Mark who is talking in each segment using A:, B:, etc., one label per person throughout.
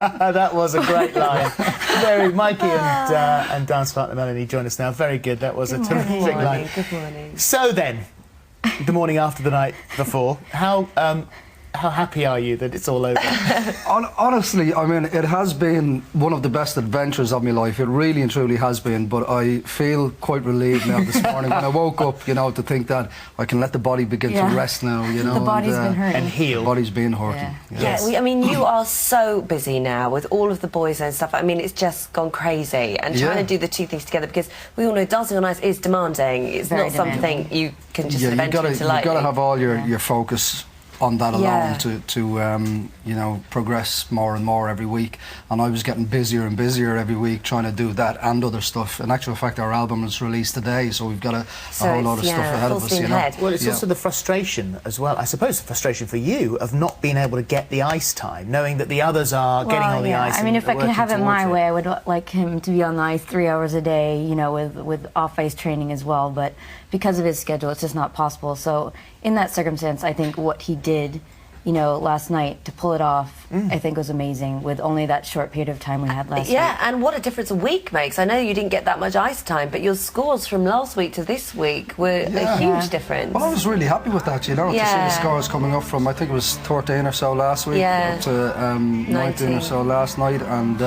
A: That was a great line. Mikey and dance partner Melanie join us now. Very good. That was a terrific line.
B: Good morning.
A: So then, the morning after the night before, how happy are you that it's all over?
C: Honestly, I mean, it has been one of the best adventures of my life. It really and truly has been, but I feel quite relieved now this morning when I woke up, you know, to think that I can let the body begin to rest now, you know.
B: The body's been hurting.
A: And heal.
C: The body's been hurting.
B: Yeah.
A: Yes.
B: I mean, you are so busy now with all of the Boyzone stuff. I mean, it's just gone crazy. And trying to do the two things together, because we all know dancing on ice is demanding. It's
D: Very
B: not something you can just
C: you've
B: eventually
C: got to have all your focus on that alone to you know, progress more and more every week. And I was getting busier and busier every week trying to do that and other stuff. In actual fact, our album is released today, so we've got a whole lot of stuff ahead of us, you know.
A: Well, it's also the frustration as well, I suppose the frustration for you of not being able to get the ice time, knowing that the others are getting on the ice.
D: I mean, if I could have it my way, I would
A: like
D: like him to be on the ice 3 hours a day, you know, with off-ice training as well, but because of his schedule, it's just not possible. So in that circumstance, I think what he did, you know, last night to pull it off, I think was amazing with only that short period of time we had last week.
B: Yeah, and what a difference a week makes. I know you didn't get that much ice time, but your scores from last week to this week were a huge difference.
C: Well, I was really happy with that, you know, to see the scores coming up from, I think it was 13 or so last week, up to 19 or so last night, and,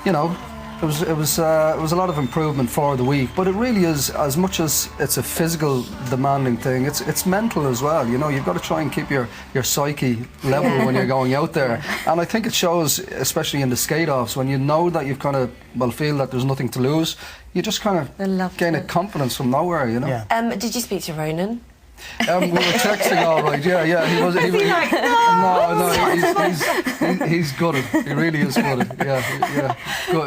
C: you know, it was a lot of improvement for the week, but it really is, as much as it's a physical demanding thing, it's mental as well. You know, you've got to try and keep your psyche level when you're going out there, and I think it shows, especially in the skate-offs, when you know that you've kind of, well, feel that there's nothing to lose, you just kind of gain a confidence from nowhere, you know.
B: Did you speak to Ronan?
C: We were texting all right, yeah. He was like, no, he's gutted. He really is gutted. Yeah,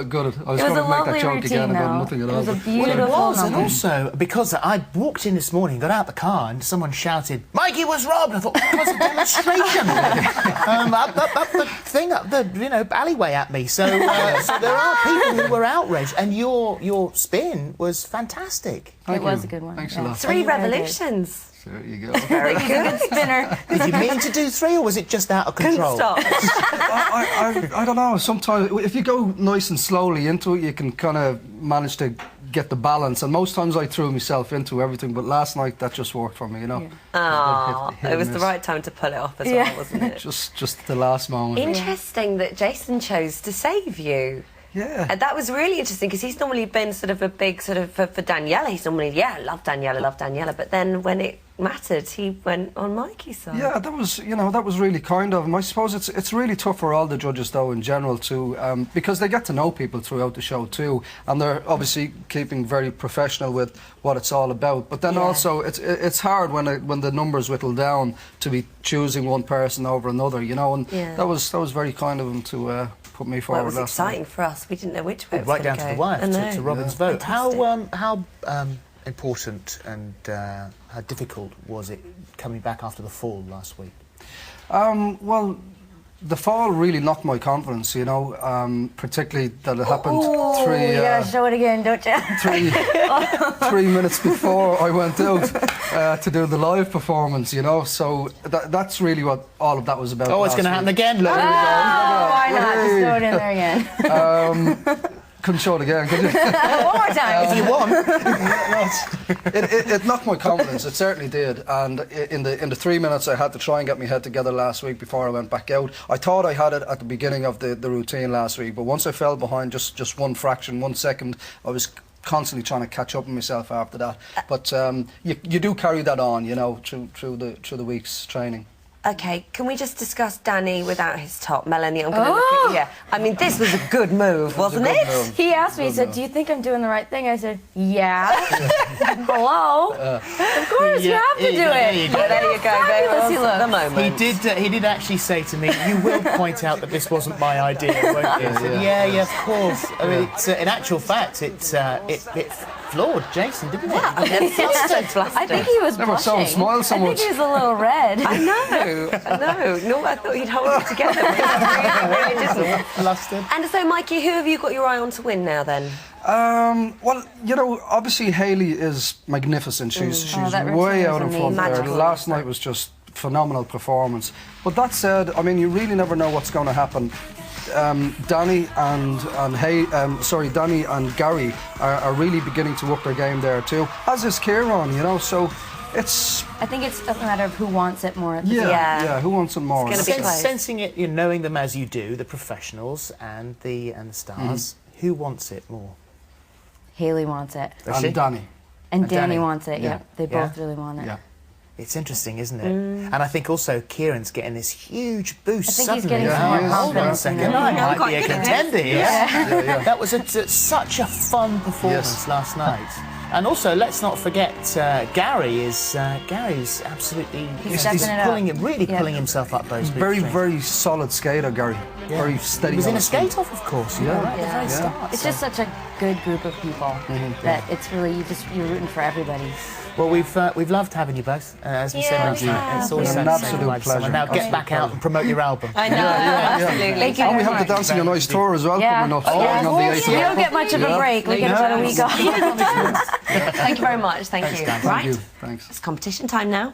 C: gutted. I was going to make that joke again about nothing at all.
D: It was a beautiful
A: moment. And also, because I walked in this morning, got out the car, and someone shouted, "Mikey was robbed!" I thought, it was a demonstration up the thing, up the alleyway at me. So there are people who were outraged, and your spin was fantastic.
D: It was a good one.
C: Thanks a lot.
B: 3 revolutions.
C: There you go.
B: Very good spinner.
A: Did you mean to do 3, or was it just out of control?
B: Stop.
C: I don't know. Sometimes, if you go nice and slowly into it, you can kind of manage to get the balance. And most times I threw myself into everything, but last night that just worked for me, you know.
B: It was the right time to pull it off as well, wasn't it?
C: Just the last moment.
B: Interesting that Jason chose to save you.
C: Yeah.
B: And that was really interesting, because he's normally been sort of a big for Daniela. He's normally, love Daniela. But then when it mattered, he went on Mikey's side.
C: Yeah, that was really kind of him. I suppose it's really tough for all the judges, though, in general, to because they get to know people throughout the show too, and they're obviously keeping very professional with what it's all about. But then also, it's hard when the numbers whittle down to be choosing one person over another, you know. And that was very kind of him to put me forward.
B: Well, it was exciting for us. We didn't know which way it was
A: right down to the wire to Robin's vote.
B: Fantastic.
A: How important and how difficult was it coming back after the fall last week?
C: Well, the fall really knocked my confidence, you know, particularly that it happened
D: you gotta show it again, don't you?
C: 3 minutes before I went out to do the live performance, you know, so that's really what all of that was about.
A: Oh, it's going to happen again.
D: Why not? Just throw it in there again.
C: Couldn't show it again, could you?
D: One more time.
A: If you want.
C: It knocked my confidence, it certainly did. And in the 3 minutes I had to try and get my head together last week before I went back out. I thought I had it at the beginning of the routine last week, but once I fell behind just 1 fraction, 1 second, I was constantly trying to catch up with myself after that. But you do carry that on, you know, through the week's training.
B: Okay, can we just discuss Danny without his top? Melanie, I'm going to look at you. I mean, this was a good move, wasn't it?
D: He asked me, he said, "Do you think I'm doing the right thing?" I said, "Yeah." Hello? Of course, you have to do it.
B: There you go.
D: Fabulous he looks.
B: The moment.
A: He did actually say to me, "You will point out that this wasn't my idea, won't you?" Yeah, of course. I mean, it's, in actual fact, it floored Jason, didn't it?
B: Yeah, I mean,
D: I think he was
C: Never saw him smile so
D: I
C: much.
D: think he was a little red.
B: I know. No, I thought he'd hold it together. Really didn't.
A: Flustered.
B: And so, Mikey, who have you got your eye on to win now, then?
C: Well, you know, obviously Hayley is magnificent. She's way out in front there. Last night was just phenomenal performance. But that said, I mean, you really never know what's going to happen Danny Danny and Gary are really beginning to up their game there too. As is Kieran, you know. So it's.
D: I think it's a matter of who wants it more.
C: Yeah. Who wants it more?
B: It's gonna be close.
A: Sensing it, you know, knowing them as you do, the professionals and the stars. Who wants it more?
D: Haley wants it.
C: And Danny.
D: And Danny
A: Danny.
D: wants it. Yeah, they both
A: Yeah.
D: really want it.
C: Yeah.
A: It's interesting, isn't it? And I think also Kieran's getting this huge boost
D: I think he's
A: suddenly.
D: getting some more
A: Hold on a
D: confidence,
A: second,
D: you know.
A: I
B: I'm
A: might
B: quite
A: be a
B: good at this.
A: contender here. That was such a fun performance last night. And also, let's not forget, Gary's absolutely
D: He's stepping it up.
A: pulling himself up those
C: Very,
A: bootstrings.
C: very solid skater, Gary. Very steady.
A: He was in
C: on
A: a
C: his feet.
A: skate-off, of course. You
C: Yeah.
A: know, right at the very
D: Yeah.
A: start.
D: It's
A: so.
D: just such a good group of people that it's really you're rooting for everybody.
A: Well, we've loved having you both, as we said last night. It's always
C: It's
A: sad
C: an
A: to say
C: absolute
A: goodbye to someone.
C: pleasure.
A: Now get back out and promote your album.
B: I know, absolutely.
D: Thank you
C: And we
D: very
C: have the
D: much.
C: Dancing on Ice tour as well coming up starting on the 8th.
D: We don't get much of a break. We get about a week off.
B: Thank you very much. Thank you.
A: Dan.
B: Right,
C: Thank you. Thanks.
B: it's competition time now.